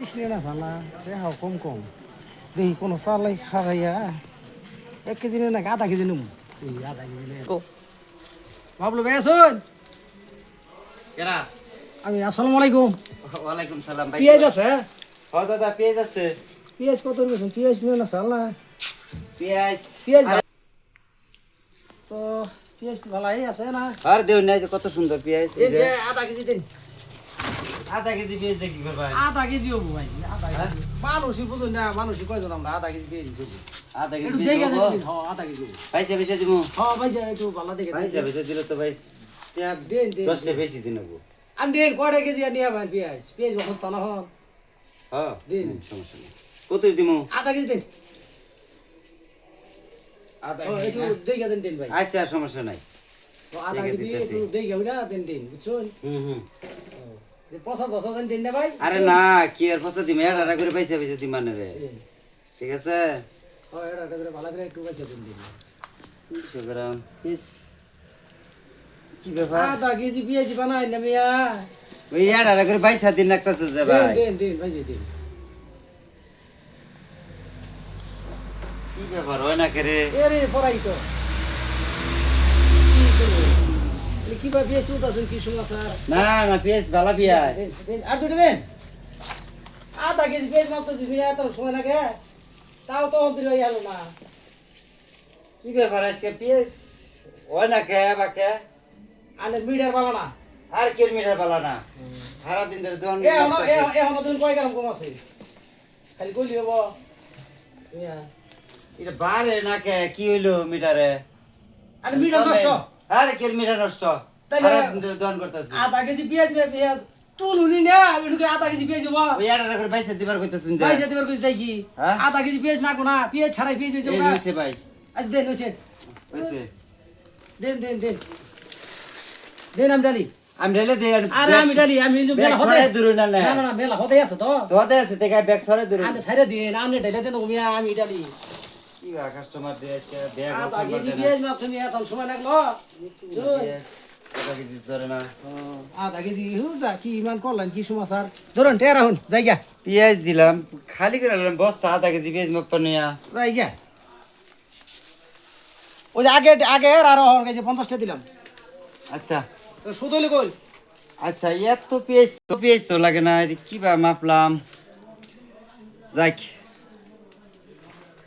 Isni na sana, reha kom kom. Dehi kono salai kharaya. 1 KG না আধা KG নেব এই আধা কেজি নে গো বাবলু ভাই আছেন কেরা আমি আসসালামু আলাইকুম ওয়ালাইকুম সালাম ভাই পেঁয়াজ আছে ও দাদা পেঁয়াজ আছে পেঁয়াজ কত রয়েছে পেঁয়াজ নিয়ে না চাল না পেঁয়াজ পেঁয়াজ তো পেঁয়াজ ভালাই আছে না আর দেও নাই যে কত সুন্দর পেঁয়াজ এই যে আধা কেজি দেন আধা কেজি পেঁয়াজ দিয়ে কি করবা আধা কেজি হবো ভাই আধা কেজি মানুষই বুঝুন না মানুষই কয়জন আমরা আধা কেজি পেঁয়াজ দেবো আধা কেজি একটু পেঁয়াজ দেখে দেবো? দিন হ্যাঁ আধা কেজি হবো পয়সা বেশি দিমু হ্যাঁ ভাই একটু ভালো দেখে পয়সা বেশি দিলে তো ভাই দেন, দেন, 10টা বেশি দিন নেবো আমি দেন কয়টা কেজি নিয়ে ভাই পেঁয়াজ পেঁয়াজ অবস্থা না হন হ্যাঁ দিন। সমস্যা নেই কত দিমু আধা কেজি দেন আধা একটু দেখে দেন দেন ভাই আচ্ছা সমস্যা নাই তো আধা দেখে কেজি দিতেছি। একটু দেখে ওইটা দেন দেন বুঝছেন হুম পছন্দ দশ দিন না ভাই আরে না কি আর পয়সা দিমু এটা করে পয়সা বেশি দিম মানে রে ঠিক আছে এটা করে ভালো করে একটু পয়সা দিন দিন 200 গ্রাম পিস কি ব্যাপার আধা কেজি পেঁয়াজ বানাই না মিয়া ওই এটা করে পয়সা দিন লাগতেছে যে দেন ভাই দেন দেন ভাই দিন কি ব্যাপার হয় না করে এরে পড়াই তো কি ভাই পেঁয়াজ উঠাছেন কি শুনলা স্যার না না পেঁয়াজ ভালো পেঁয়াজ আর দুটো দেন আধা কেজি পেঁয়াজ মাত্র দিবি এত সময় লাগে তাও তো অন্তর হয়ে গেল না কি ব্যাপার আজকে পেঁয়াজ হয় না কে বাকে আনে মিটার বালা না আর কিলোমিটার ভালো না সারা দিন ধরে দোকান এখন তুমি কয় গ্রাম কম আছে খালি কইলি হবো মিয়া এটা বারে না কে কি হইলো মিটারে আরে মিটার নষ্ট আর কিলোমিটার নষ্ট তাইলে- সারা দিন ধরে দোকান করতেছি আধা কেজি পেঁয়াজ পেঁয়াজ তুলুনি না এটুকু আধা কেজি পেঁয়াজ হবো ওই এটা করে পয়সা দিবার কইতে শুনছে পয়সা দেবার কইছে তাই কি হ্যাঁ? আধা কেজি পেঁয়াজ না কোনা পেঁয়াজ ছাড়াই পেঁয়াজ হইছে এই না হইছে ভাই আজ দেন হইছে হইছে দেন দেন দেন দেন আমি ডালি আমি রেলে দেই আরে আমি ডালি আমি কিন্তু ব্যাগ মেলা হতে সরাই দূরে না না না না মেলা হতে আছে তো তো হতে আছে থেকে ব্যাগ সরাই দূরে আমি ছাইরা দিয়ে না আমি ডাইলে দেন মিয়া আমি ডালি কি বা কাস্টমার দিয়ে আজকে ব্যাগ আধা বসাই কেজি করতে না পেঁয়াজ মা তুমি এত সময় লাগলো বুঝুন? আধা কেজি ধরে না আধা কেজি হুদা কি ইমান করলেন কি সমাচার ধরুন টেরা হন জায়গা পেঁয়াজ দিলাম খালি করে দিলাম বস্তা আধা কেজি পেঁয়াজ মাপ নিয়া জায়গা ওই যে আগে আগে আর হন কেজি 50টা দিলাম আচ্ছা শুধু হইলে কই আচ্ছা এত পেঁয়াজ তো লাগে না এটা কি বা মাপলাম যাক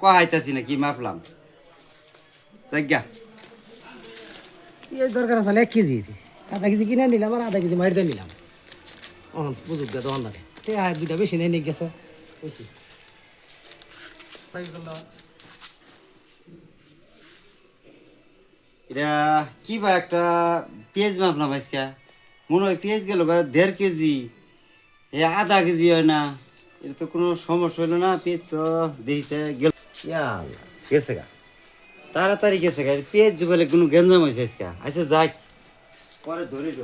কহাইতাছি না কি মাপলাম যাজ্ঞা এই দরকার আছে 1 কেজি আধা কেজি কিনে নিলাম আর আধা কেজি মাইর দিয়ে নিলাম বুঝুক গা দোকান লাগে তে আর দুইটা বেশি নেই নিয়ে গেছে বেশি তাই বললো এটা কি বা একটা পেঁয়াজ মাপলাম আজকে মনে হয় পেঁয়াজ গেল 1.5 কেজি এ আধা কেজি হয় না এটা তো কোনো সমস্যা হলো না পেঁয়াজ তো দিয়েছে গেল গেছে গা তাড়াতাড়ি গেছে গা পেঁয়াজ বলে কোনো গেঞ্জাম হয়েছে আজকে আচ্ছা যাক পরে ধরিল